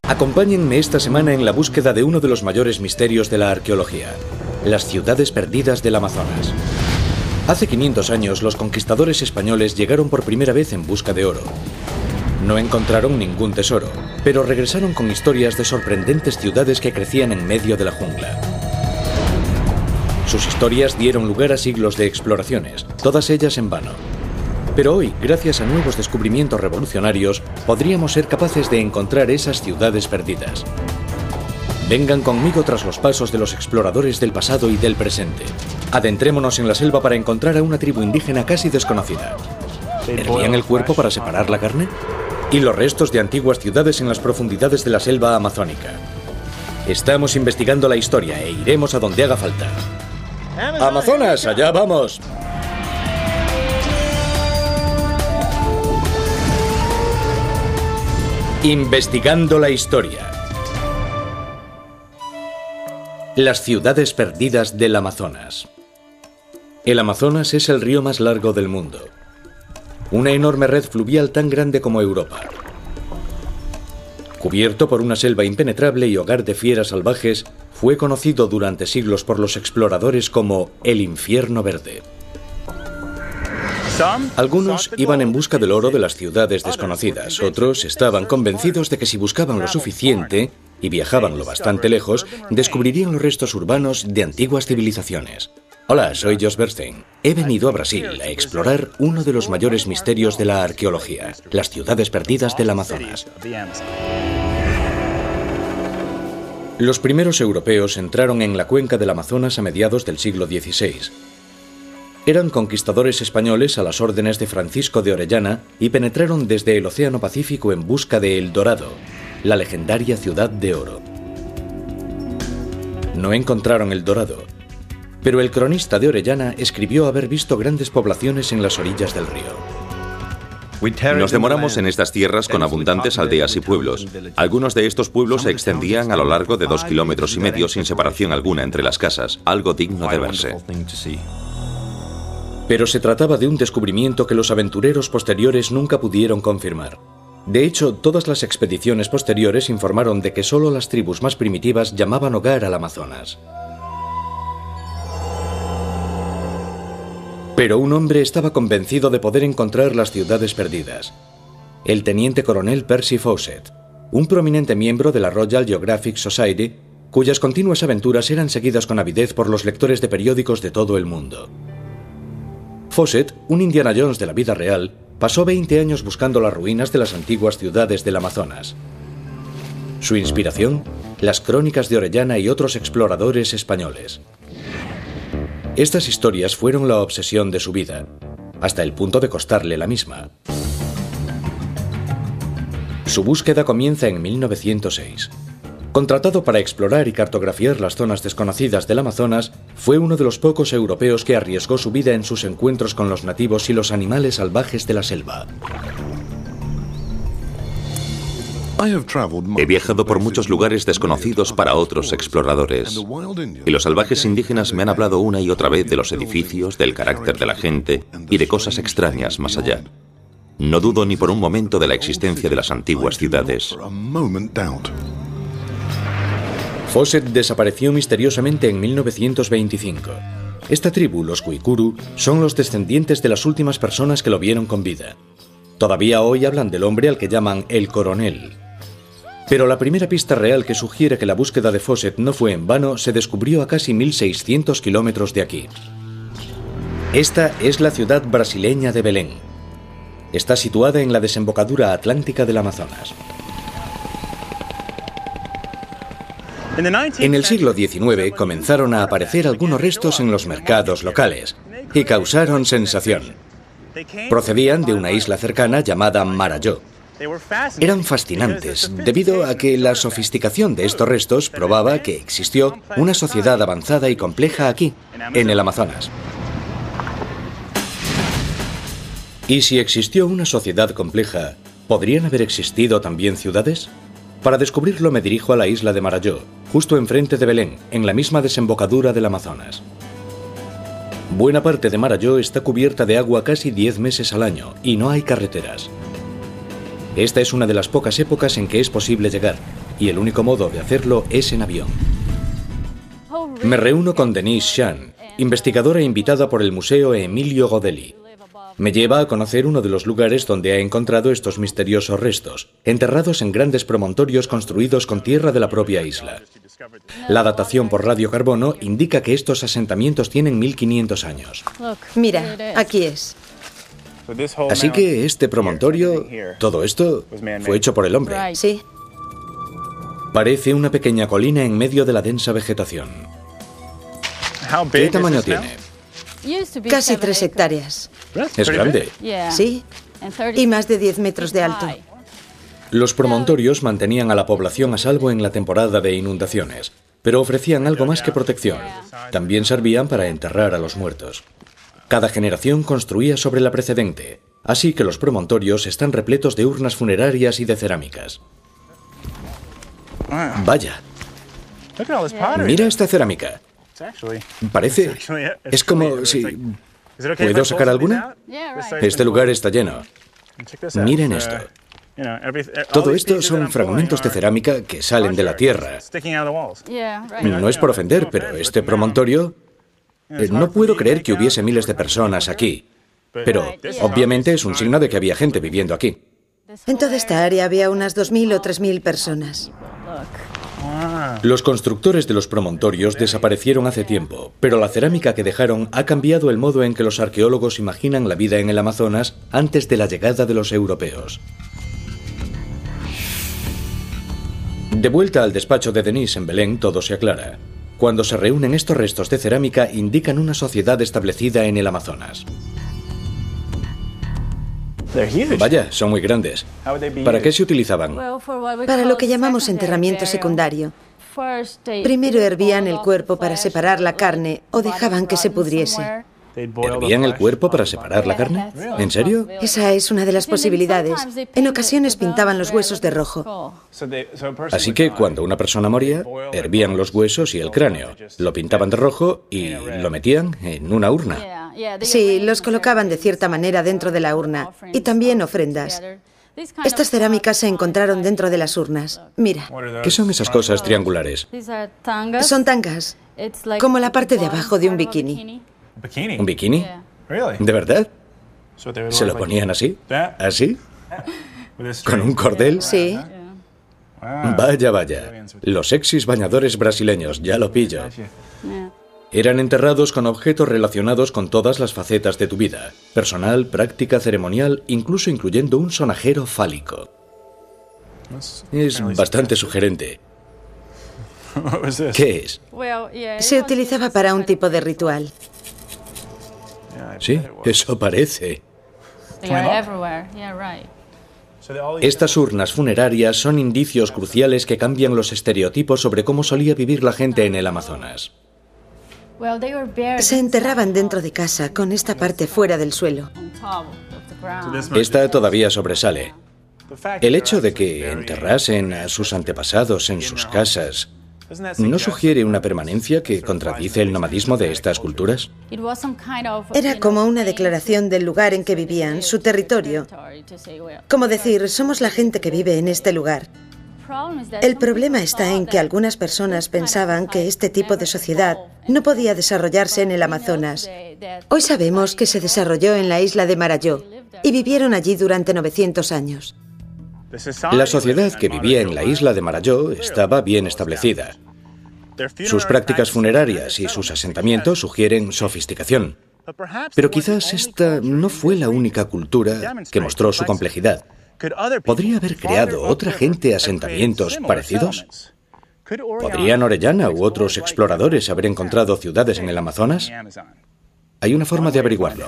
Acompáñenme esta semana en la búsqueda de uno de los mayores misterios de la arqueología, las ciudades perdidas del Amazonas. Hace 500 años, los conquistadores españoles llegaron por primera vez en busca de oro. No encontraron ningún tesoro, pero regresaron con historias de sorprendentes ciudades que crecían en medio de la jungla. Sus historias dieron lugar a siglos de exploraciones, todas ellas en vano. Pero hoy, gracias a nuevos descubrimientos revolucionarios, podríamos ser capaces de encontrar esas ciudades perdidas. Vengan conmigo tras los pasos de los exploradores del pasado y del presente. Adentrémonos en la selva para encontrar a una tribu indígena casi desconocida. ¿Hervían el cuerpo para separar la carne? Y los restos de antiguas ciudades en las profundidades de la selva amazónica. Estamos investigando la historia e iremos a donde haga falta. ¡Amazonas, allá vamos! Investigando la historia. Las ciudades perdidas del Amazonas. El Amazonas es el río más largo del mundo. Una enorme red fluvial tan grande como Europa. Cubierto por una selva impenetrable y hogar de fieras salvajes, fue conocido durante siglos por los exploradores como el Infierno Verde. Algunos iban en busca del oro de las ciudades desconocidas, otros estaban convencidos de que si buscaban lo suficiente y viajaban lo bastante lejos, descubrirían los restos urbanos de antiguas civilizaciones. Hola, soy Josh Bernstein. He venido a Brasil a explorar uno de los mayores misterios de la arqueología, las ciudades perdidas del Amazonas. Los primeros europeos entraron en la cuenca del Amazonas a mediados del siglo XVI. Eran conquistadores españoles a las órdenes de Francisco de Orellana y penetraron desde el Océano Pacífico en busca de El Dorado, la legendaria ciudad de oro. No encontraron El Dorado, pero el cronista de Orellana escribió haber visto grandes poblaciones en las orillas del río. Nos demoramos en estas tierras con abundantes aldeas y pueblos. Algunos de estos pueblos se extendían a lo largo de 2,5 kilómetros sin separación alguna entre las casas, algo digno de verse. Pero se trataba de un descubrimiento que los aventureros posteriores nunca pudieron confirmar. De hecho, todas las expediciones posteriores informaron de que solo las tribus más primitivas llamaban hogar al Amazonas. Pero un hombre estaba convencido de poder encontrar las ciudades perdidas. El teniente coronel Percy Fawcett, un prominente miembro de la Royal Geographic Society, cuyas continuas aventuras eran seguidas con avidez por los lectores de periódicos de todo el mundo. Fawcett, un Indiana Jones de la vida real, pasó 20 años buscando las ruinas de las antiguas ciudades del Amazonas. Su inspiración, las crónicas de Orellana y otros exploradores españoles. Estas historias fueron la obsesión de su vida, hasta el punto de costarle la misma. Su búsqueda comienza en 1906. Contratado para explorar y cartografiar las zonas desconocidas del Amazonas, fue uno de los pocos europeos que arriesgó su vida en sus encuentros con los nativos y los animales salvajes de la selva. He viajado por muchos lugares desconocidos para otros exploradores, y los salvajes indígenas me han hablado una y otra vez de los edificios, del carácter de la gente y de cosas extrañas más allá. No dudo ni por un momento de la existencia de las antiguas ciudades. Fawcett desapareció misteriosamente en 1925. Esta tribu, los Guicurú, son los descendientes de las últimas personas que lo vieron con vida. Todavía hoy hablan del hombre al que llaman el coronel. Pero la primera pista real que sugiere que la búsqueda de Fawcett no fue en vano se descubrió a casi 1.600 kilómetros de aquí. Esta es la ciudad brasileña de Belén. Está situada en la desembocadura atlántica del Amazonas. En el siglo XIX comenzaron a aparecer algunos restos en los mercados locales y causaron sensación. Procedían de una isla cercana llamada Marajó. Eran fascinantes debido a que la sofisticación de estos restos probaba que existió una sociedad avanzada y compleja aquí, en el Amazonas. ¿Y si existió una sociedad compleja, podrían haber existido también ciudades? Para descubrirlo me dirijo a la isla de Marajó, justo enfrente de Belén, en la misma desembocadura del Amazonas. Buena parte de Marajó está cubierta de agua casi 10 meses al año y no hay carreteras. Esta es una de las pocas épocas en que es posible llegar, y el único modo de hacerlo es en avión. Me reúno con Denise Chan, investigadora invitada por el Museo Emilio Godelli. Me lleva a conocer uno de los lugares donde ha encontrado estos misteriosos restos, enterrados en grandes promontorios construidos con tierra de la propia isla. La datación por radiocarbono indica que estos asentamientos tienen 1500 años. Mira, aquí es. Así que este promontorio, todo esto, fue hecho por el hombre. Sí. Parece una pequeña colina en medio de la densa vegetación. ¿Qué tamaño tiene? Casi 3 hectáreas. Es grande. Sí. Y más de 10 metros de alto. Los promontorios mantenían a la población a salvo en la temporada de inundaciones, pero ofrecían algo más que protección. También servían para enterrar a los muertos. Cada generación construía sobre la precedente, así que los promontorios están repletos de urnas funerarias y de cerámicas. Vaya. Mira esta cerámica. Parece... Es como si... ¿Puedo sacar alguna? Este lugar está lleno. Miren esto. Todo esto son fragmentos de cerámica que salen de la tierra. No es por ofender, pero este promontorio... No puedo creer que hubiese miles de personas aquí. Pero, obviamente, es un signo de que había gente viviendo aquí. En toda esta área había unas 2000 o 3000 personas. Los constructores de los promontorios desaparecieron hace tiempo, pero la cerámica que dejaron ha cambiado el modo en que los arqueólogos imaginan la vida en el Amazonas antes de la llegada de los europeos. De vuelta al despacho de Denise en Belén, todo se aclara. Cuando se reúnen estos restos de cerámica, indican una sociedad establecida en el Amazonas. Vaya, son muy grandes. ¿Para qué se utilizaban? Para lo que llamamos enterramiento secundario. Primero hervían el cuerpo para separar la carne o dejaban que se pudriese. ¿Hervían el cuerpo para separar la carne? ¿En serio? Esa es una de las posibilidades. En ocasiones pintaban los huesos de rojo. Así que cuando una persona moría, hervían los huesos y el cráneo, lo pintaban de rojo y lo metían en una urna. Sí, los colocaban de cierta manera dentro de la urna y también ofrendas. Estas cerámicas se encontraron dentro de las urnas. Mira. ¿Qué son esas cosas triangulares? Son tangas, como la parte de abajo de un bikini. ¿Un bikini? ¿De verdad? ¿Se lo ponían así? ¿Así? ¿Con un cordel? Sí. Vaya, vaya. Los sexys bañadores brasileños, ya lo pillo. Eran enterrados con objetos relacionados con todas las facetas de tu vida. Personal, práctica, ceremonial, incluso incluyendo un sonajero fálico. Es bastante sugerente. ¿Qué es? Se utilizaba para un tipo de ritual. Sí, eso parece. Estas urnas funerarias son indicios cruciales que cambian los estereotipos sobre cómo solía vivir la gente en el Amazonas. Se enterraban dentro de casa, con esta parte fuera del suelo. Esta todavía sobresale. El hecho de que enterrasen a sus antepasados en sus casas, ¿no sugiere una permanencia que contradice el nomadismo de estas culturas? Era como una declaración del lugar en que vivían, su territorio. Como decir, somos la gente que vive en este lugar. El problema está en que algunas personas pensaban que este tipo de sociedad no podía desarrollarse en el Amazonas. Hoy sabemos que se desarrolló en la isla de Marajó y vivieron allí durante 900 años. La sociedad que vivía en la isla de Marajó estaba bien establecida. Sus prácticas funerarias y sus asentamientos sugieren sofisticación. Pero quizás esta no fue la única cultura que mostró su complejidad. ¿Podría haber creado otra gente asentamientos parecidos? ¿Podrían Orellana u otros exploradores haber encontrado ciudades en el Amazonas? Hay una forma de averiguarlo.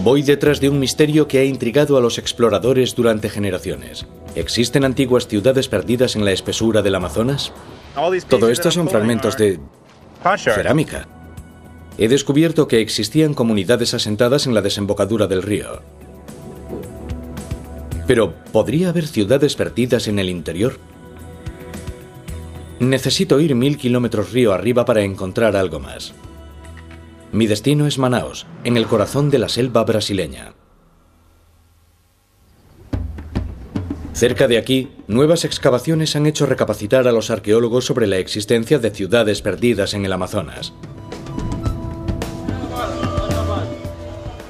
Voy detrás de un misterio que ha intrigado a los exploradores durante generaciones. ¿Existen antiguas ciudades perdidas en la espesura del Amazonas? Todo esto son fragmentos de cerámica. He descubierto que existían comunidades asentadas en la desembocadura del río. Pero, ¿podría haber ciudades perdidas en el interior? Necesito ir 1000 kilómetros río arriba para encontrar algo más. Mi destino es Manaos, en el corazón de la selva brasileña. Cerca de aquí, nuevas excavaciones han hecho recapacitar a los arqueólogos sobre la existencia de ciudades perdidas en el Amazonas.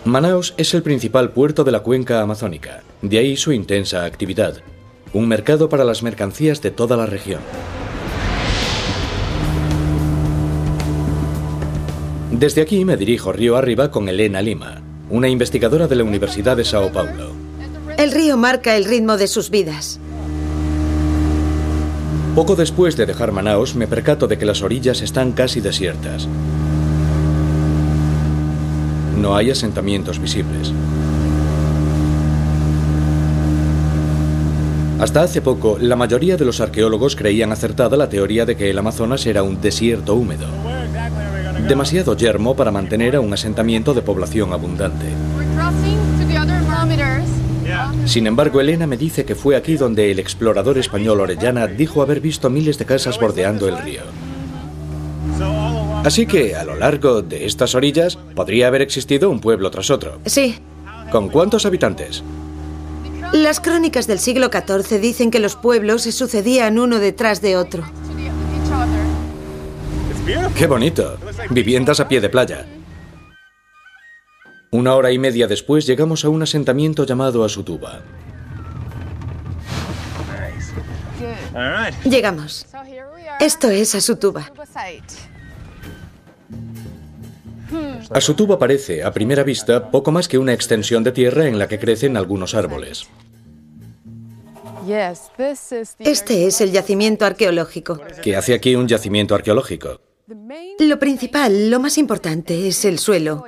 Manaus es el principal puerto de la cuenca amazónica, de ahí su intensa actividad, un mercado para las mercancías de toda la región. Desde aquí me dirijo río arriba con Helena Lima, una investigadora de la Universidad de Sao Paulo. El río marca el ritmo de sus vidas. Poco después de dejar Manaus, me percato de que las orillas están casi desiertas. No hay asentamientos visibles. Hasta hace poco, la mayoría de los arqueólogos creían acertada la teoría de que el Amazonas era un desierto húmedo. Demasiado yermo para mantener a un asentamiento de población abundante. Sin embargo, Helena me dice que fue aquí donde el explorador español Orellana dijo haber visto miles de casas bordeando el río. Así que, a lo largo de estas orillas, podría haber existido un pueblo tras otro. Sí. ¿Con cuántos habitantes? Las crónicas del siglo XIV dicen que los pueblos se sucedían uno detrás de otro. ¡Qué bonito! Viviendas a pie de playa. 1 hora y media después llegamos a un asentamiento llamado Asutuba. Llegamos. Esto es Asutuba. Asutuba parece, a primera vista, poco más que una extensión de tierra en la que crecen algunos árboles. Este es el yacimiento arqueológico. ¿Qué hace aquí un yacimiento arqueológico? Lo principal, lo más importante, es el suelo.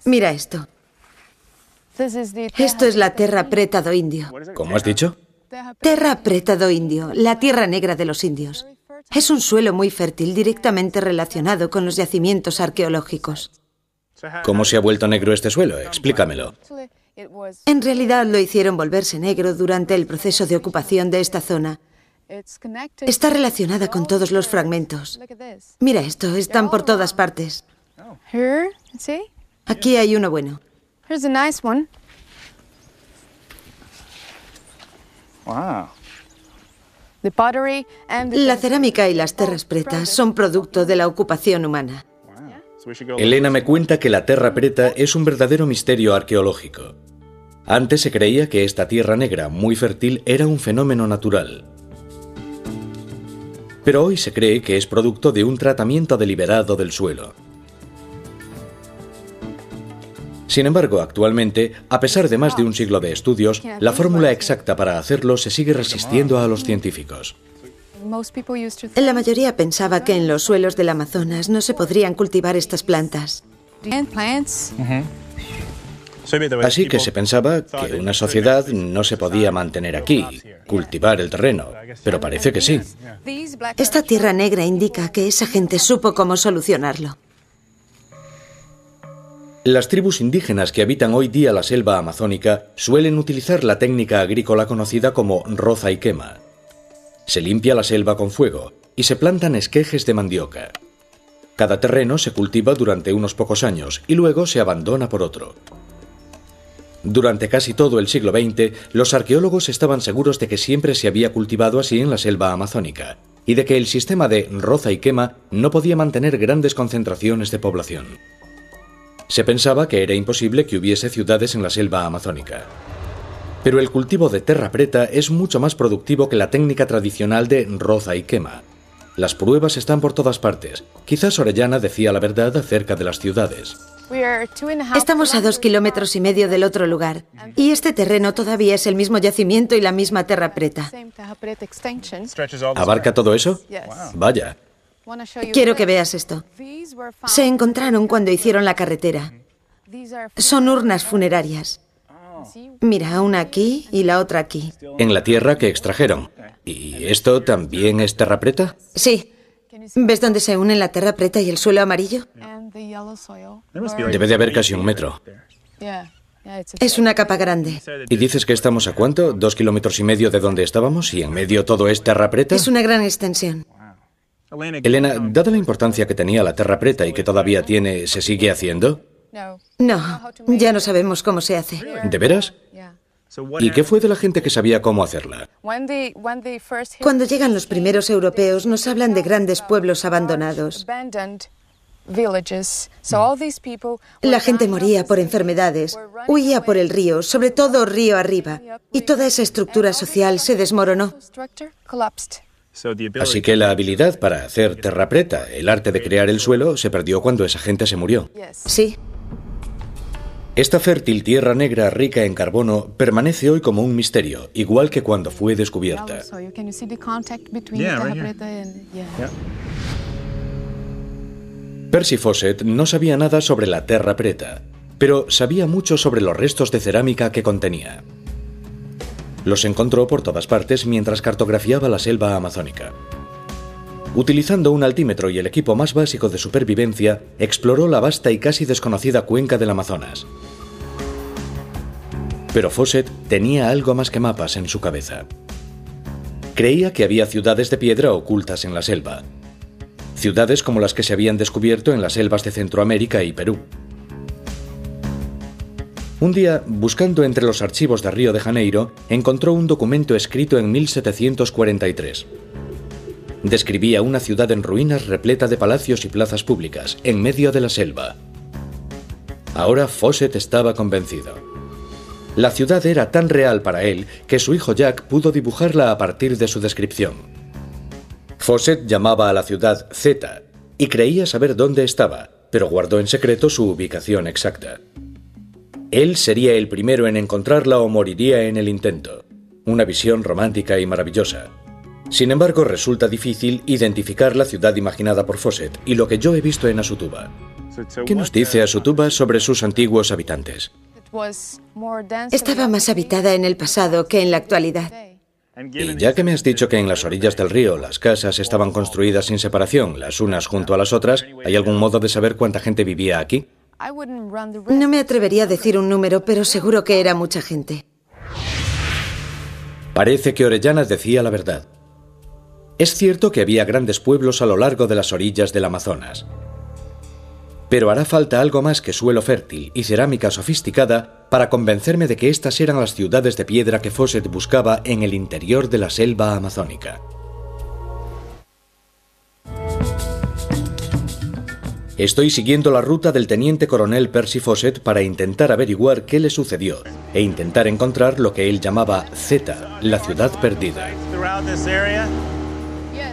Mira esto. Esto es la Terra Preta do Indio. ¿Cómo has dicho? Terra Preta do Indio, la tierra negra de los indios. Es un suelo muy fértil, directamente relacionado con los yacimientos arqueológicos. ¿Cómo se ha vuelto negro este suelo? Explícamelo. En realidad lo hicieron volverse negro durante el proceso de ocupación de esta zona. Está relacionada con todos los fragmentos. Mira esto, están por todas partes. Aquí hay uno bueno. La cerámica y las terras pretas son producto de la ocupación humana. Helena me cuenta que la Terra Preta es un verdadero misterio arqueológico. Antes se creía que esta tierra negra, muy fértil, era un fenómeno natural. Pero hoy se cree que es producto de un tratamiento deliberado del suelo. Sin embargo, actualmente, a pesar de más de un siglo de estudios, la fórmula exacta para hacerlo se sigue resistiendo a los científicos. La mayoría pensaba que en los suelos del Amazonas no se podrían cultivar estas plantas. Así que se pensaba que una sociedad no se podía mantener aquí, cultivar el terreno, pero parece que sí. Esta tierra negra indica que esa gente supo cómo solucionarlo. Las tribus indígenas que habitan hoy día la selva amazónica suelen utilizar la técnica agrícola conocida como roza y quema. Se limpia la selva con fuego y se plantan esquejes de mandioca. Cada terreno se cultiva durante unos pocos años y luego se abandona por otro. Durante casi todo el siglo XX, los arqueólogos estaban seguros de que siempre se había cultivado así en la selva amazónica y de que el sistema de roza y quema no podía mantener grandes concentraciones de población. Se pensaba que era imposible que hubiese ciudades en la selva amazónica. Pero el cultivo de Terra Preta es mucho más productivo que la técnica tradicional de roza y quema. Las pruebas están por todas partes. Quizás Orellana decía la verdad acerca de las ciudades. Estamos a 2,5 kilómetros del otro lugar. Y este terreno todavía es el mismo yacimiento y la misma Terra Preta. ¿Abarca todo eso? Vaya. Quiero que veas esto. Se encontraron cuando hicieron la carretera. Son urnas funerarias. Mira, una aquí y la otra aquí. En la tierra que extrajeron. ¿Y esto también es Terra Preta? Sí. ¿Ves dónde se unen la Terra Preta y el suelo amarillo? Debe de haber casi 1 metro. Es una capa grande. ¿Y dices que estamos a cuánto? ¿2,5 kilómetros de donde estábamos y en medio todo es Terra Preta? Es una gran extensión. Helena, dada la importancia que tenía la Terra Preta y que todavía tiene, ¿se sigue haciendo? No, ya no sabemos cómo se hace. ¿De veras? ¿Y qué fue de la gente que sabía cómo hacerla? Cuando llegan los primeros europeos, nos hablan de grandes pueblos abandonados. La gente moría por enfermedades, huía por el río, sobre todo río arriba, y toda esa estructura social se desmoronó. Así que la habilidad para hacer terra preta, el arte de crear el suelo, se perdió cuando esa gente se murió. Sí. Esta fértil tierra negra rica en carbono permanece hoy como un misterio, igual que cuando fue descubierta. Percy Fawcett no sabía nada sobre la terra preta, pero sabía mucho sobre los restos de cerámica que contenía. Los encontró por todas partes mientras cartografiaba la selva amazónica. Utilizando un altímetro y el equipo más básico de supervivencia, exploró la vasta y casi desconocida cuenca del Amazonas. Pero Fawcett tenía algo más que mapas en su cabeza. Creía que había ciudades de piedra ocultas en la selva. Ciudades como las que se habían descubierto en las selvas de Centroamérica y Perú. Un día, buscando entre los archivos de Río de Janeiro, encontró un documento escrito en 1743. Describía una ciudad en ruinas repleta de palacios y plazas públicas, en medio de la selva. Ahora Fawcett estaba convencido. La ciudad era tan real para él que su hijo Jack pudo dibujarla a partir de su descripción. Fawcett llamaba a la ciudad Zeta y creía saber dónde estaba, pero guardó en secreto su ubicación exacta. Él sería el primero en encontrarla o moriría en el intento. Una visión romántica y maravillosa. Sin embargo, resulta difícil identificar la ciudad imaginada por Fawcett y lo que yo he visto en Asutuba. ¿Qué nos dice Asutuba sobre sus antiguos habitantes? Estaba más habitada en el pasado que en la actualidad. Y ya que me has dicho que en las orillas del río las casas estaban construidas sin separación, las unas junto a las otras, ¿hay algún modo de saber cuánta gente vivía aquí? No me atrevería a decir un número, pero seguro que era mucha gente. Parece que Orellana decía la verdad. Es cierto que había grandes pueblos a lo largo de las orillas del Amazonas. Pero hará falta algo más que suelo fértil y cerámica sofisticada para convencerme de que estas eran las ciudades de piedra que Fawcett buscaba en el interior de la selva amazónica. Estoy siguiendo la ruta del teniente coronel Percy Fawcett para intentar averiguar qué le sucedió e intentar encontrar lo que él llamaba Zeta, la ciudad perdida.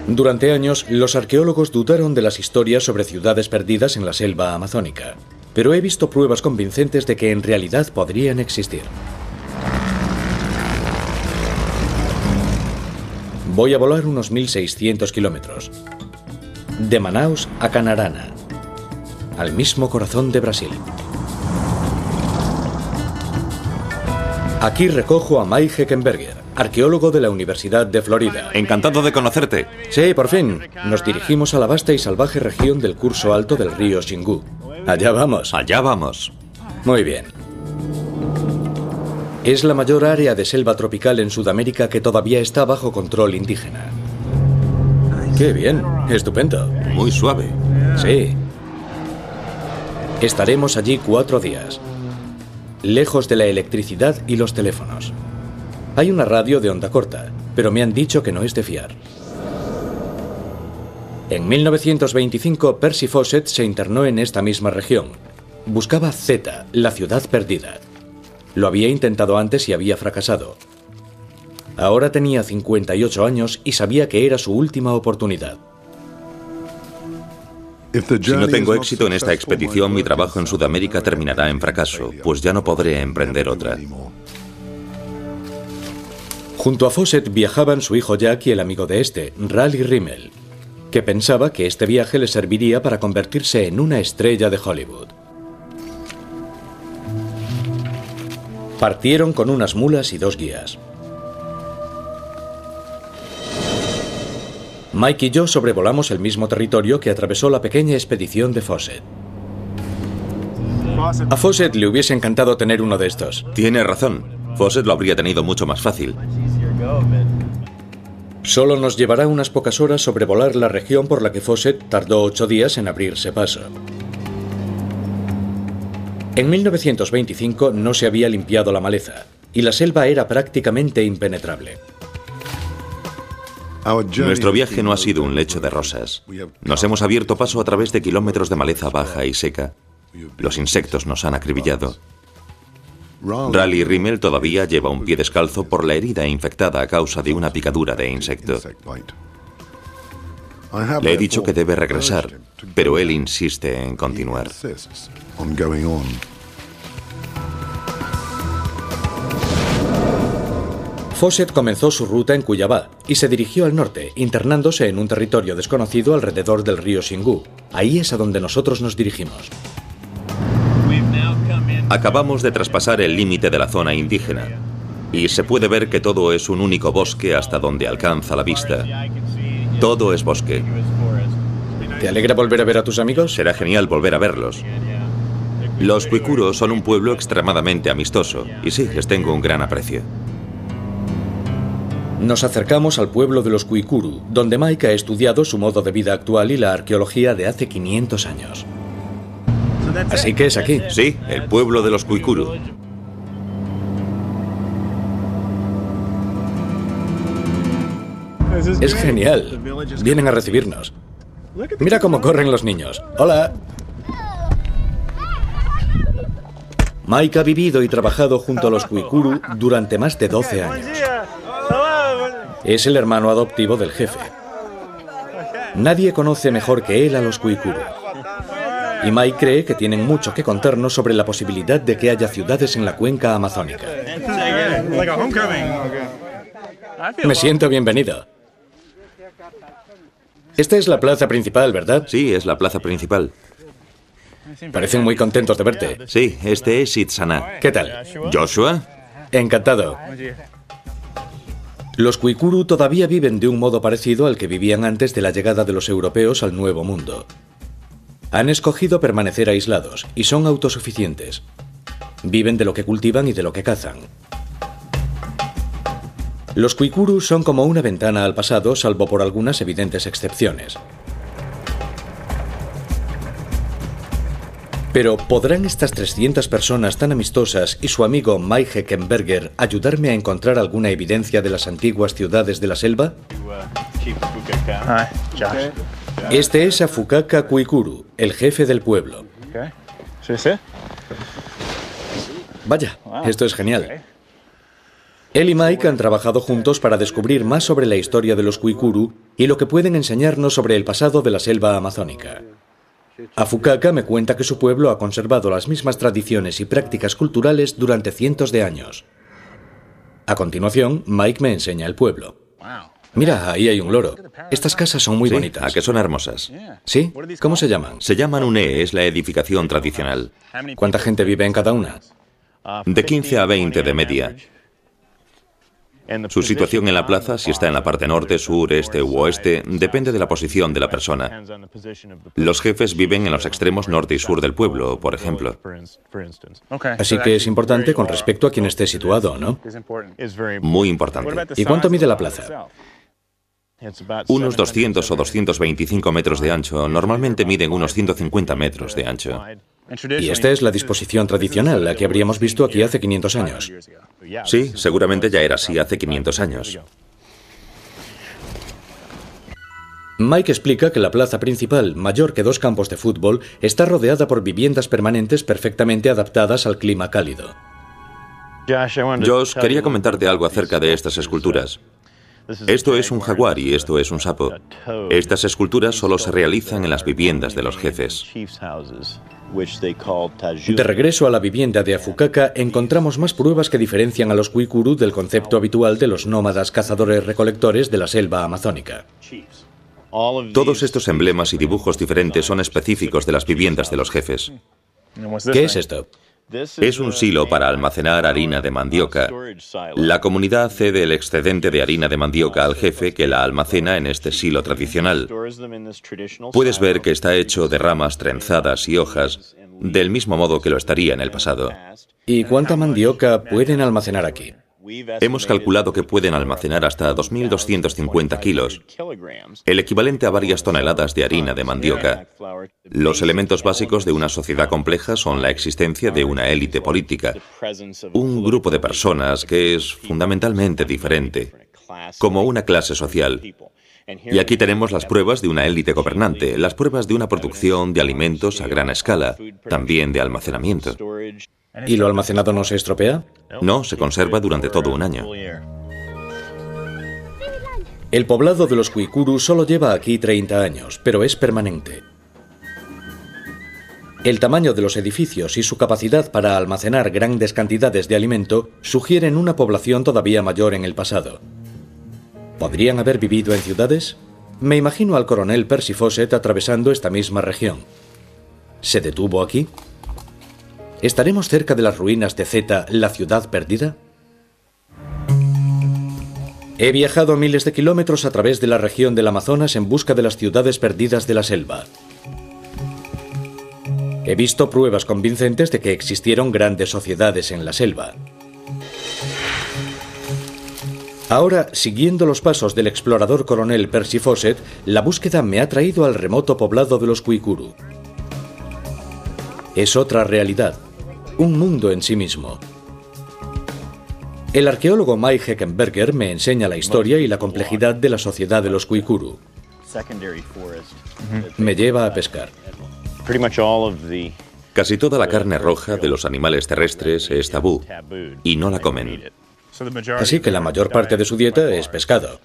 Durante años, los arqueólogos dudaron de las historias sobre ciudades perdidas en la selva amazónica, pero he visto pruebas convincentes de que en realidad podrían existir. Voy a volar unos 1.600 kilómetros. De Manaus a Canarana, al mismo corazón de Brasil. Aquí recojo a Mike Heckenberger, arqueólogo de la Universidad de Florida. Encantado de conocerte. Sí, por fin. Nos dirigimos a la vasta y salvaje región del curso alto del río Xingu. Allá vamos. Allá vamos. Muy bien. Es la mayor área de selva tropical en Sudamérica que todavía está bajo control indígena. ¡Qué bien! Estupendo. Muy suave. Sí. Estaremos allí 4 días. Lejos de la electricidad y los teléfonos. Hay una radio de onda corta, pero me han dicho que no es de fiar. En 1925, Percy Fawcett se internó en esta misma región. Buscaba Zeta, la ciudad perdida. Lo había intentado antes y había fracasado. Ahora tenía 58 años y sabía que era su última oportunidad. Si no tengo éxito en esta expedición, mi trabajo en Sudamérica terminará en fracaso, pues ya no podré emprender otra. Junto a Fawcett viajaban su hijo Jack y el amigo de este, Raleigh Rimmel, que pensaba que este viaje le serviría para convertirse en una estrella de Hollywood. Partieron con unas mulas y 2 guías. Mike y yo sobrevolamos el mismo territorio que atravesó la pequeña expedición de Fawcett. A Fawcett le hubiese encantado tener uno de estos. Tiene razón. Fawcett lo habría tenido mucho más fácil. Solo nos llevará unas pocas horas sobrevolar la región por la que Fawcett tardó 8 días en abrirse paso. En 1925 no se había limpiado la maleza, y la selva era prácticamente impenetrable. Nuestro viaje no ha sido un lecho de rosas. Nos hemos abierto paso a través de kilómetros de maleza baja y seca. Los insectos nos han acribillado. Raleigh Rimmel todavía lleva un pie descalzo por la herida infectada a causa de una picadura de insecto. Le he dicho que debe regresar, pero él insiste en continuar. Fawcett comenzó su ruta en Cuyabá y se dirigió al norte, internándose en un territorio desconocido alrededor del río Xingu. Ahí es a donde nosotros nos dirigimos. Acabamos de traspasar el límite de la zona indígena y se puede ver que todo es un único bosque hasta donde alcanza la vista. Todo es bosque. ¿Te alegra volver a ver a tus amigos? Será genial volver a verlos. Los Kwikuru son un pueblo extremadamente amistoso y sí, les tengo un gran aprecio. Nos acercamos al pueblo de los Kwikuru, donde Mike ha estudiado su modo de vida actual y la arqueología de hace 500 años. Así que es aquí. Sí, el pueblo de los Kwikuru. Es genial. Vienen a recibirnos. Mira cómo corren los niños. ¡Hola! Mike ha vivido y trabajado junto a los Kwikuru durante más de 12 años. Es el hermano adoptivo del jefe. Nadie conoce mejor que él a los Kwikuru. Y Mike cree que tienen mucho que contarnos sobre la posibilidad de que haya ciudades en la cuenca amazónica. Me siento bienvenido. Esta es la plaza principal, ¿verdad? Sí, es la plaza principal. Parecen muy contentos de verte. Sí, este es Itzana. ¿Qué tal? ¿Joshua? Encantado. Los Kwikuru todavía viven de un modo parecido al que vivían antes de la llegada de los europeos al Nuevo Mundo. Han escogido permanecer aislados y son autosuficientes. Viven de lo que cultivan y de lo que cazan. Los Kwikuru son como una ventana al pasado, salvo por algunas evidentes excepciones. Pero ¿podrán estas 300 personas tan amistosas y su amigo Mike Heckenberger ayudarme a encontrar alguna evidencia de las antiguas ciudades de la selva? Este es Afukaka Kwikuru, el jefe del pueblo. Vaya, esto es genial. Él y Mike han trabajado juntos para descubrir más sobre la historia de los Kwikuru y lo que pueden enseñarnos sobre el pasado de la selva amazónica. Afukaka me cuenta que su pueblo ha conservado las mismas tradiciones y prácticas culturales durante cientos de años. A continuación, Mike me enseña el pueblo. Mira, ahí hay un loro. Estas casas son muy bonitas. ¿A que son hermosas? ¿Sí? ¿Cómo se llaman? Se llaman une, es la edificación tradicional. ¿Cuánta gente vive en cada una? De 15 a 20 de media. Su situación en la plaza, si está en la parte norte, sur, este u oeste, depende de la posición de la persona. Los jefes viven en los extremos norte y sur del pueblo, por ejemplo. Así que es importante con respecto a quien esté situado, ¿no? Muy importante. ¿Y cuánto mide la plaza? Unos 200 o 225 metros de ancho. Normalmente miden unos 150 metros de ancho. Y esta es la disposición tradicional, la que habríamos visto aquí hace 500 años. Sí, seguramente ya era así hace 500 años. Mike explica que la plaza principal, mayor que 2 campos de fútbol, está rodeada por viviendas permanentes perfectamente adaptadas al clima cálido. Josh, quería comentarte algo acerca de estas esculturas. Esto es un jaguar y esto es un sapo. Estas esculturas solo se realizan en las viviendas de los jefes. De regreso a la vivienda de Afukaka, encontramos más pruebas que diferencian a los Kwikuru del concepto habitual de los nómadas cazadores-recolectores de la selva amazónica. Todos estos emblemas y dibujos diferentes son específicos de las viviendas de los jefes. ¿Qué es esto? Es un silo para almacenar harina de mandioca. La comunidad cede el excedente de harina de mandioca al jefe, que la almacena en este silo tradicional. Puedes ver que está hecho de ramas trenzadas y hojas, del mismo modo que lo estaría en el pasado. ¿Y cuánta mandioca pueden almacenar aquí? Hemos calculado que pueden almacenar hasta 2.250 kilos, el equivalente a varias toneladas de harina de mandioca. Los elementos básicos de una sociedad compleja son la existencia de una élite política, un grupo de personas que es fundamentalmente diferente, como una clase social. Y aquí tenemos las pruebas de una élite gobernante, las pruebas de una producción de alimentos a gran escala, también de almacenamiento. ¿Y lo almacenado no se estropea? No, se conserva durante todo un año. El poblado de los Kwikuru solo lleva aquí 30 años, pero es permanente. El tamaño de los edificios y su capacidad para almacenar grandes cantidades de alimento sugieren una población todavía mayor en el pasado. ¿Podrían haber vivido en ciudades? Me imagino al coronel Percy Fawcett atravesando esta misma región. ¿Se detuvo aquí? ¿Estaremos cerca de las ruinas de Zeta, la ciudad perdida? He viajado miles de kilómetros a través de la región del Amazonas en busca de las ciudades perdidas de la selva. He visto pruebas convincentes de que existieron grandes sociedades en la selva. Ahora, siguiendo los pasos del explorador coronel Percy Fawcett, la búsqueda me ha traído al remoto poblado de los Kwikuru. Es otra realidad, un mundo en sí mismo. El arqueólogo Mike Heckenberger me enseña la historia y la complejidad de la sociedad de los Kwikuru. Me lleva a pescar. Casi toda la carne roja de los animales terrestres es tabú y no la comen. Así que la mayor parte de su dieta es pescado.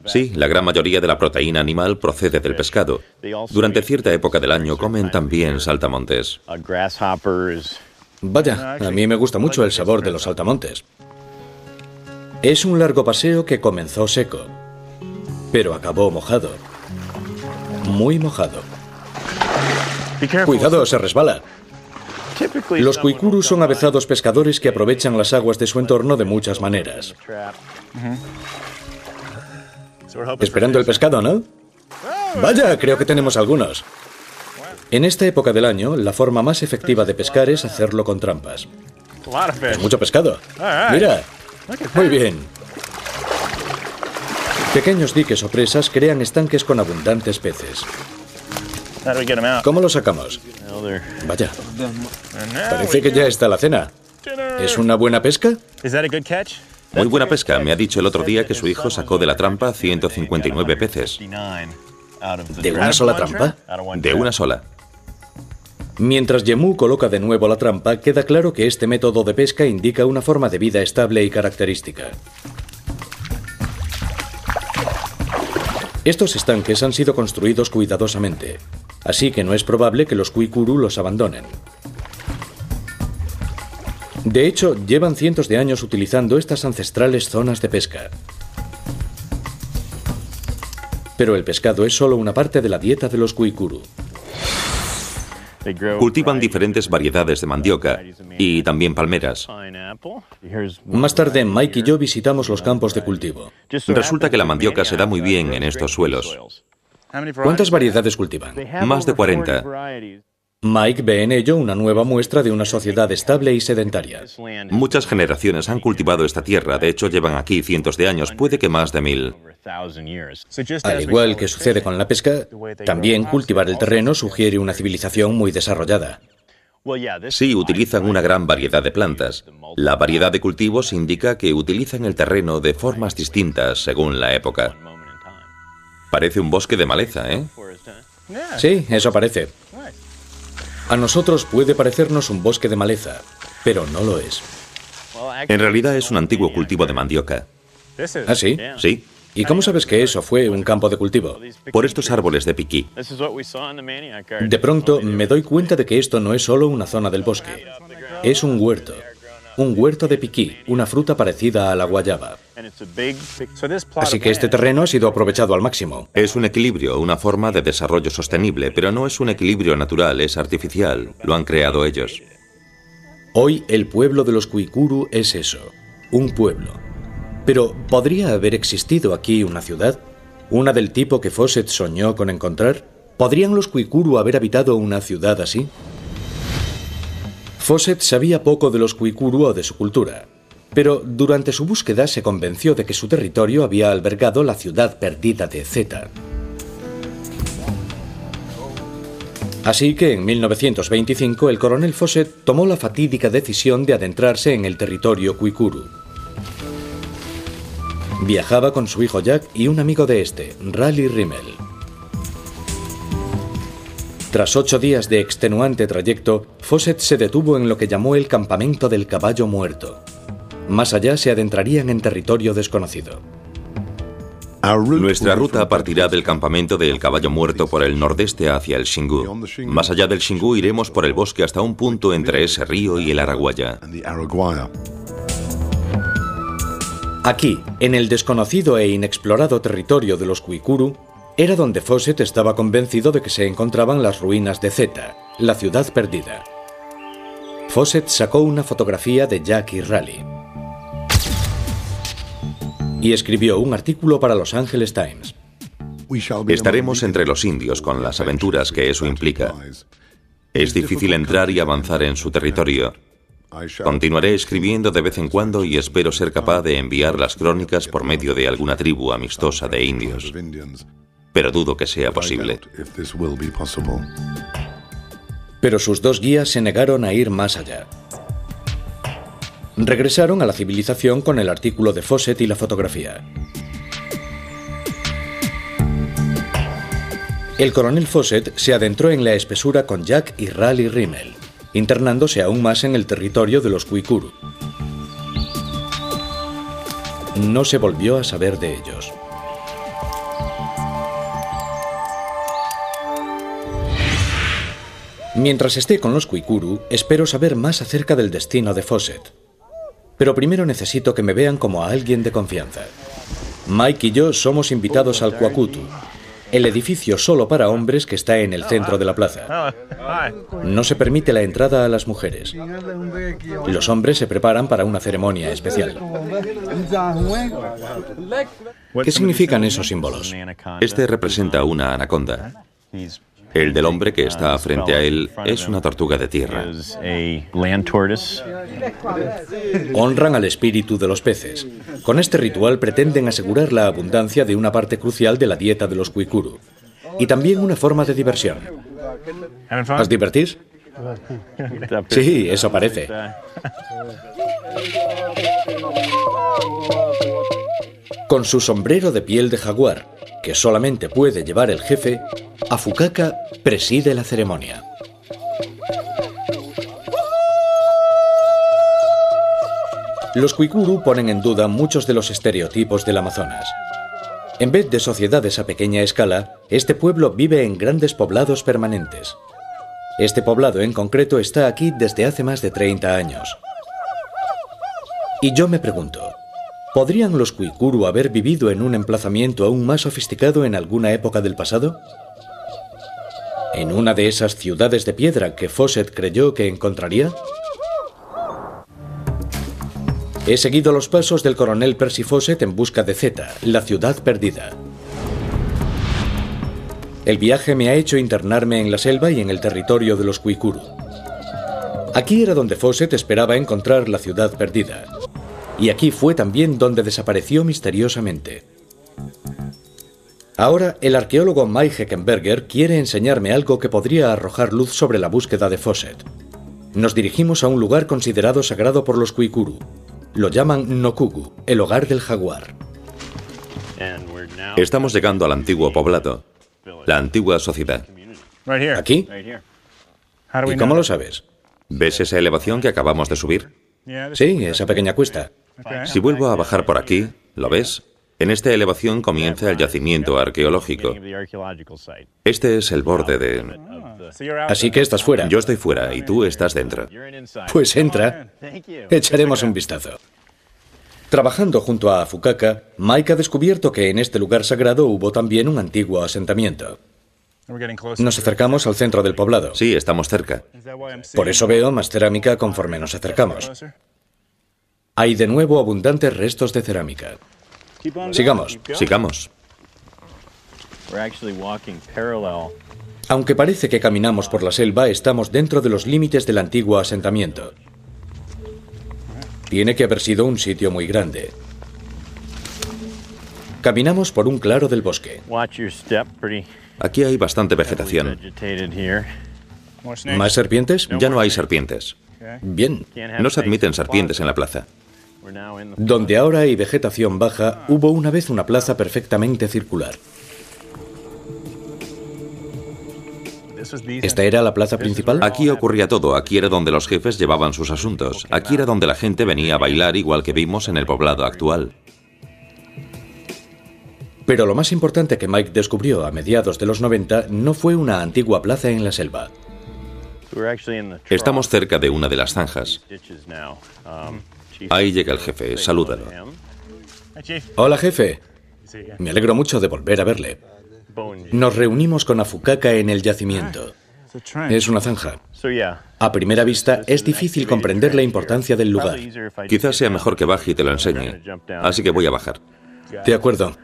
Sí, la gran mayoría de la proteína animal procede del pescado. Durante cierta época del año comen también saltamontes. Vaya, a mí me gusta mucho el sabor de los saltamontes. Es un largo paseo que comenzó seco, pero acabó mojado. Muy mojado. Cuidado, se resbala. Los Kwikuru son avezados pescadores que aprovechan las aguas de su entorno de muchas maneras. Esperando el pescado, ¿no? Vaya, creo que tenemos algunos. En esta época del año, la forma más efectiva de pescar es hacerlo con trampas. Es mucho pescado. Mira. Muy bien. Pequeños diques o presas crean estanques con abundantes peces. ¿Cómo lo sacamos? Vaya. Parece que ya está la cena. ¿Es una buena pesca? Muy buena pesca. Me ha dicho el otro día que su hijo sacó de la trampa 159 peces. ¿De una sola trampa? De una sola. Mientras Yemu coloca de nuevo la trampa, queda claro que este método de pesca indica una forma de vida estable y característica. Estos estanques han sido construidos cuidadosamente, así que no es probable que los Kwikuru los abandonen. De hecho, llevan cientos de años utilizando estas ancestrales zonas de pesca. Pero el pescado es solo una parte de la dieta de los Kwikuru. Cultivan diferentes variedades de mandioca y también palmeras. Más tarde, Mike y yo visitamos los campos de cultivo. Resulta que la mandioca se da muy bien en estos suelos. ¿Cuántas variedades cultivan? Más de 40. Mike ve en ello una nueva muestra de una sociedad estable y sedentaria. Muchas generaciones han cultivado esta tierra, de hecho llevan aquí cientos de años, puede que más de 1000. Al igual que sucede con la pesca, también cultivar el terreno sugiere una civilización muy desarrollada. Sí, utilizan una gran variedad de plantas. La variedad de cultivos indica que utilizan el terreno de formas distintas según la época. Parece un bosque de maleza, ¿eh? Sí, eso parece. A nosotros puede parecernos un bosque de maleza, pero no lo es. En realidad es un antiguo cultivo de mandioca. ¿Ah, sí? Sí. ¿Y cómo sabes que eso fue un campo de cultivo? Por estos árboles de piquí. De pronto me doy cuenta de que esto no es solo una zona del bosque. Es un huerto. Un huerto de piquí, una fruta parecida a la guayaba. Así que este terreno ha sido aprovechado al máximo. Es un equilibrio, una forma de desarrollo sostenible, pero no es un equilibrio natural, es artificial. Lo han creado ellos. Hoy el pueblo de los Kwikuru es eso, un pueblo. Pero, ¿podría haber existido aquí una ciudad? ¿Una del tipo que Fawcett soñó con encontrar? ¿Podrían los Kwikuru haber habitado una ciudad así? Fawcett sabía poco de los Kwikuru o de su cultura. Pero durante su búsqueda se convenció de que su territorio había albergado la ciudad perdida de Zeta. Así que en 1925 el coronel Fawcett tomó la fatídica decisión de adentrarse en el territorio Kwikuru. Viajaba con su hijo Jack y un amigo de este, Raleigh Rimmel. Tras 8 días de extenuante trayecto, Fawcett se detuvo en lo que llamó el campamento del caballo muerto. Más allá se adentrarían en territorio desconocido. Nuestra ruta partirá del campamento del Caballo Muerto por el nordeste hacia el Xingu. Más allá del Xingu iremos por el bosque hasta un punto entre ese río y el Araguaia. Aquí, en el desconocido e inexplorado territorio de los Kwikuru, era donde Fawcett estaba convencido de que se encontraban las ruinas de Zeta, la ciudad perdida. Fawcett sacó una fotografía de Jack y Raleigh y escribió un artículo para Los Angeles Times. Estaremos entre los indios con las aventuras que eso implica. Es difícil entrar y avanzar en su territorio. Continuaré escribiendo de vez en cuando y espero ser capaz de enviar las crónicas por medio de alguna tribu amistosa de indios. Pero dudo que sea posible. Pero sus 2 guías se negaron a ir más allá. Regresaron a la civilización con el artículo de Fawcett y la fotografía. El coronel Fawcett se adentró en la espesura con Jack y Raleigh Rimmel, internándose aún más en el territorio de los Kwikuru. No se volvió a saber de ellos. Mientras esté con los Kwikuru, espero saber más acerca del destino de Fawcett. Pero primero necesito que me vean como a alguien de confianza. Mike y yo somos invitados al Kwakutu, el edificio solo para hombres que está en el centro de la plaza. No se permite la entrada a las mujeres. Los hombres se preparan para una ceremonia especial. ¿Qué significan esos símbolos? Este representa una anaconda. El del hombre que está frente a él es una tortuga de tierra. Honran al espíritu de los peces. Con este ritual pretenden asegurar la abundancia de una parte crucial de la dieta de los Kwikuru. Y también una forma de diversión. ¿Os divertís? Sí, eso parece. Con su sombrero de piel de jaguar, que solamente puede llevar el jefe, Afukaka preside la ceremonia. Los Kwikuru ponen en duda muchos de los estereotipos del Amazonas. En vez de sociedades a pequeña escala, este pueblo vive en grandes poblados permanentes. Este poblado en concreto está aquí desde hace más de 30 años. Y yo me pregunto, ¿podrían los Kwikuru haber vivido en un emplazamiento aún más sofisticado en alguna época del pasado? ¿En una de esas ciudades de piedra que Fawcett creyó que encontraría? He seguido los pasos del coronel Percy Fawcett en busca de Zeta, la ciudad perdida. El viaje me ha hecho internarme en la selva y en el territorio de los Kwikuru. Aquí era donde Fawcett esperaba encontrar la ciudad perdida. Y aquí fue también donde desapareció misteriosamente. Ahora, el arqueólogo Mike Heckenberger quiere enseñarme algo que podría arrojar luz sobre la búsqueda de Fawcett. Nos dirigimos a un lugar considerado sagrado por los Kwikuru. Lo llaman Nokugu, el hogar del jaguar. Estamos llegando al antiguo poblado, la antigua sociedad. ¿Aquí? ¿Y cómo lo sabes? ¿Ves esa elevación que acabamos de subir? Sí, esa pequeña cuesta. Si vuelvo a bajar por aquí, ¿lo ves? En esta elevación comienza el yacimiento arqueológico. Este es el borde de... Así que estás fuera. Yo estoy fuera y tú estás dentro. Pues entra. Echaremos un vistazo. Trabajando junto a Afukaka, Mike ha descubierto que en este lugar sagrado hubo también un antiguo asentamiento. Nos acercamos al centro del poblado. Sí, estamos cerca. Por eso veo más cerámica conforme nos acercamos. Hay de nuevo abundantes restos de cerámica. Sigamos. Sigamos. Aunque parece que caminamos por la selva, estamos dentro de los límites del antiguo asentamiento. Tiene que haber sido un sitio muy grande. Caminamos por un claro del bosque. Aquí hay bastante vegetación. ¿Más serpientes? Ya no hay serpientes. Bien. No se admiten serpientes en la plaza. Donde ahora hay vegetación baja, hubo una vez una plaza perfectamente circular. ¿Esta era la plaza principal? Aquí ocurría todo. Aquí era donde los jefes llevaban sus asuntos. Aquí era donde la gente venía a bailar, igual que vimos en el poblado actual. Pero lo más importante que Mike descubrió a mediados de los 90 no fue una antigua plaza en la selva. Estamos cerca de una de las zanjas. Ahí llega el jefe. Salúdalo. Hola, jefe. Me alegro mucho de volver a verle. Nos reunimos con Afukaka en el yacimiento. Es una zanja. A primera vista es difícil comprender la importancia del lugar. Quizás sea mejor que baje y te lo enseñe. Así que voy a bajar. De acuerdo.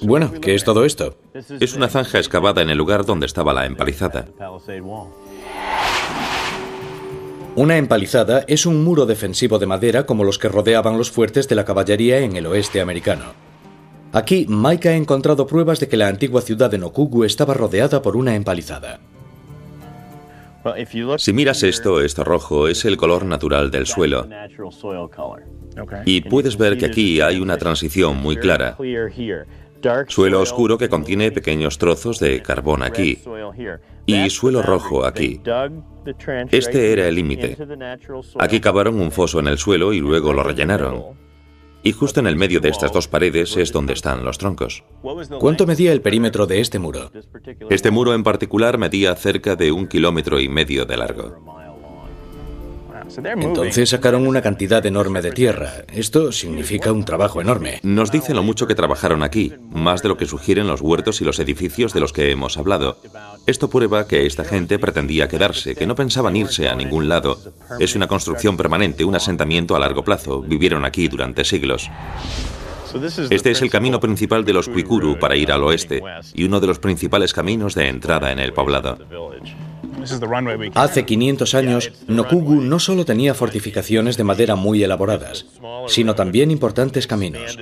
Bueno, ¿qué es todo esto? Es una zanja excavada en el lugar donde estaba la empalizada. Una empalizada es un muro defensivo de madera como los que rodeaban los fuertes de la caballería en el oeste americano. Aquí, Mike ha encontrado pruebas de que la antigua ciudad de Nokugu estaba rodeada por una empalizada. Si miras esto rojo es el color natural del suelo. Y puedes ver que aquí hay una transición muy clara. Suelo oscuro que contiene pequeños trozos de carbón aquí. Y suelo rojo aquí. Este era el límite. Aquí cavaron un foso en el suelo y luego lo rellenaron. Y justo en el medio de estas dos paredes es donde están los troncos. ¿Cuánto medía el perímetro de este muro? Este muro en particular medía cerca de 1,5 kilómetros de largo. Entonces sacaron una cantidad enorme de tierra. Esto significa un trabajo enorme. Nos dice lo mucho que trabajaron aquí, más de lo que sugieren los huertos y los edificios de los que hemos hablado. Esto prueba que esta gente pretendía quedarse, que no pensaban irse a ningún lado. Es una construcción permanente, un asentamiento a largo plazo. Vivieron aquí durante siglos. Este es el camino principal de los Kwikuru para ir al oeste, y uno de los principales caminos de entrada en el poblado. Hace 500 años, Nokugu no solo tenía fortificaciones de madera muy elaboradas, sino también importantes caminos.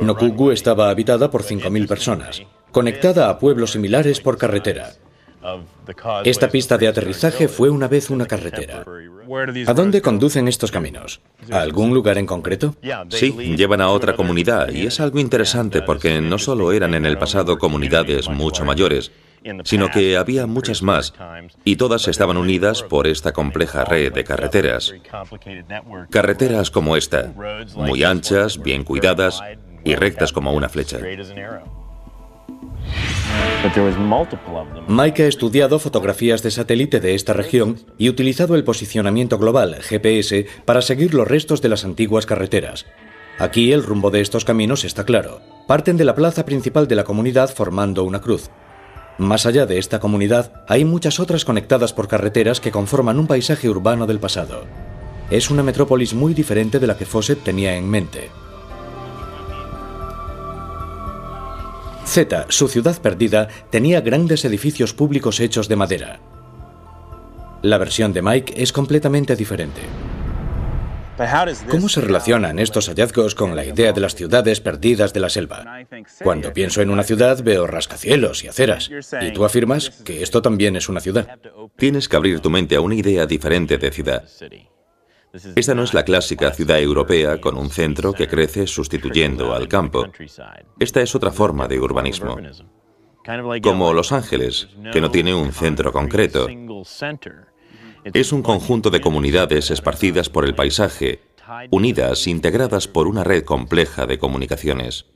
Nokugu estaba habitada por 5.000 personas, conectada a pueblos similares por carretera. Esta pista de aterrizaje fue una vez una carretera. ¿A dónde conducen estos caminos? ¿A algún lugar en concreto? Sí, llevan a otra comunidad, y es algo interesante porque no solo eran en el pasado comunidades mucho mayores, sino que había muchas más, y todas estaban unidas por esta compleja red de carreteras. Carreteras como esta, muy anchas, bien cuidadas y rectas como una flecha. Mike ha estudiado fotografías de satélite de esta región y utilizado el posicionamiento global, GPS, para seguir los restos de las antiguas carreteras. Aquí el rumbo de estos caminos está claro. Parten de la plaza principal de la comunidad formando una cruz. Más allá de esta comunidad, hay muchas otras conectadas por carreteras que conforman un paisaje urbano del pasado. Es una metrópolis muy diferente de la que Fawcett tenía en mente. Zeta, su ciudad perdida, tenía grandes edificios públicos hechos de madera. La versión de Mike es completamente diferente. ¿Cómo se relacionan estos hallazgos con la idea de las ciudades perdidas de la selva? Cuando pienso en una ciudad veo rascacielos y aceras. Y tú afirmas que esto también es una ciudad. Tienes que abrir tu mente a una idea diferente de ciudad. Esta no es la clásica ciudad europea con un centro que crece sustituyendo al campo. Esta es otra forma de urbanismo. Como Los Ángeles, que no tiene un centro concreto. Es un conjunto de comunidades esparcidas por el paisaje, unidas, integradas por una red compleja de comunicaciones.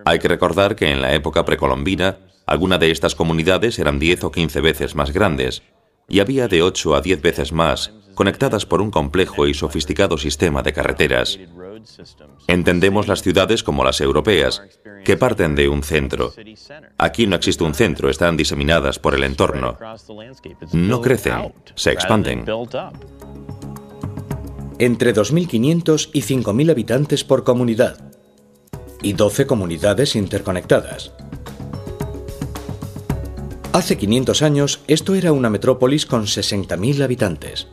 Hay que recordar que en la época precolombina, algunas de estas comunidades eran 10 o 15 veces más grandes, y había de 8 a 10 veces más, conectadas por un complejo y sofisticado sistema de carreteras. Entendemos las ciudades como las europeas, que parten de un centro. Aquí no existe un centro, están diseminadas por el entorno. No crecen, se expanden. Entre 2.500 y 5.000 habitantes por comunidad, y 12 comunidades interconectadas. Hace 500 años, esto era una metrópolis con 60.000 habitantes.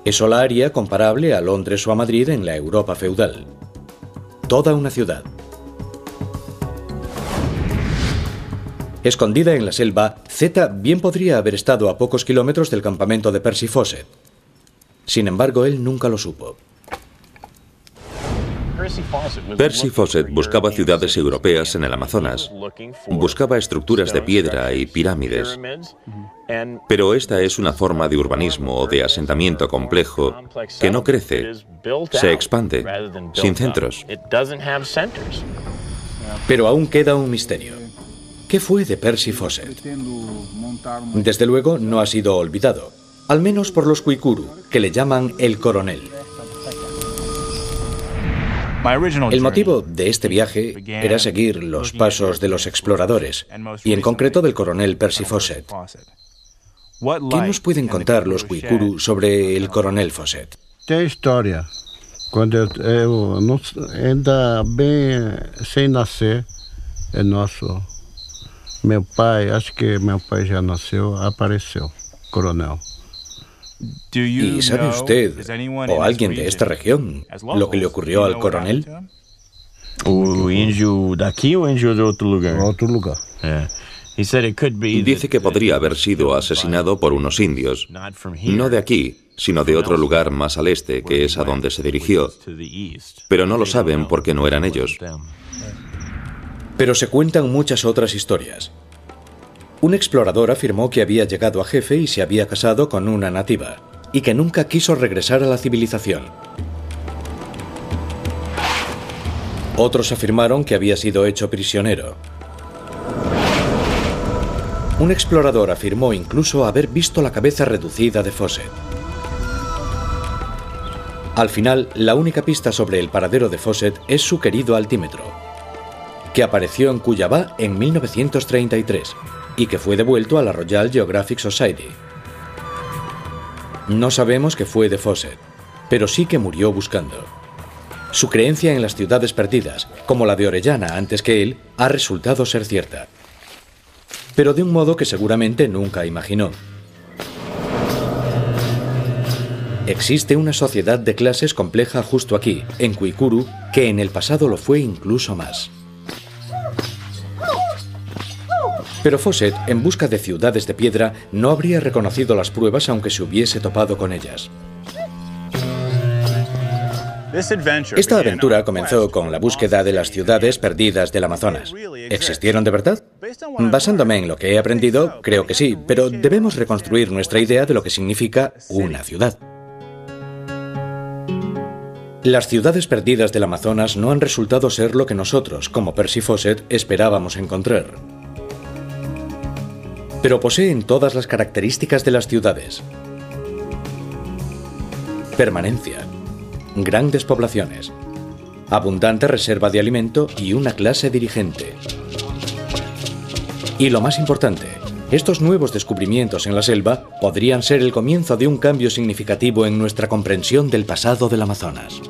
Eso la haría comparable a Londres o a Madrid en la Europa feudal. Toda una ciudad. Escondida en la selva, Zeta bien podría haber estado a pocos kilómetros del campamento de Percy Fawcett. Sin embargo, él nunca lo supo. Percy Fawcett buscaba ciudades europeas en el Amazonas. Buscaba estructuras de piedra y pirámides. Pero esta es una forma de urbanismo o de asentamiento complejo que no crece, se expande, sin centros. Pero aún queda un misterio. ¿Qué fue de Percy Fawcett? Desde luego no ha sido olvidado, al menos por los Kwikuru, que le llaman el coronel. El motivo de este viaje era seguir los pasos de los exploradores, y en concreto del coronel Percy Fawcett. ¿Qué nos pueden contar los Kwikuru sobre el coronel Fawcett? Tem história. Quando eu não, ainda bem sem nascer, meu pai, acho que meu pai já nasceu, apareceu, coronel. ¿Y sabe usted, o alguien de esta región, lo que le ocurrió al coronel? O índio daqui o índio de otro lugar? Outro lugar. Dice que podría haber sido asesinado por unos indios, no de aquí, sino de otro lugar más al este, que es a donde se dirigió. Pero no lo saben porque no eran ellos. Pero se cuentan muchas otras historias. Un explorador afirmó que había llegado a jefe y se había casado con una nativa, y que nunca quiso regresar a la civilización. Otros afirmaron que había sido hecho prisionero. Un explorador afirmó incluso haber visto la cabeza reducida de Fawcett. Al final, la única pista sobre el paradero de Fawcett es su querido altímetro, que apareció en Cuyabá en 1933 y que fue devuelto a la Royal Geographic Society. No sabemos qué fue de Fawcett, pero sí que murió buscando. Su creencia en las ciudades perdidas, como la de Orellana antes que él, ha resultado ser cierta, pero de un modo que seguramente nunca imaginó. Existe una sociedad de clases compleja justo aquí, en Kwikuru, que en el pasado lo fue incluso más. Pero Fawcett, en busca de ciudades de piedra, no habría reconocido las pruebas aunque se hubiese topado con ellas. Esta aventura comenzó con la búsqueda de las ciudades perdidas del Amazonas. ¿Existieron de verdad? Basándome en lo que he aprendido, creo que sí, pero debemos reconstruir nuestra idea de lo que significa una ciudad. Las ciudades perdidas del Amazonas no han resultado ser lo que nosotros, como Percy Fawcett, esperábamos encontrar. Pero poseen todas las características de las ciudades. Permanencia, grandes poblaciones, abundante reserva de alimento y una clase dirigente. Y lo más importante, estos nuevos descubrimientos en la selva podrían ser el comienzo de un cambio significativo en nuestra comprensión del pasado del Amazonas.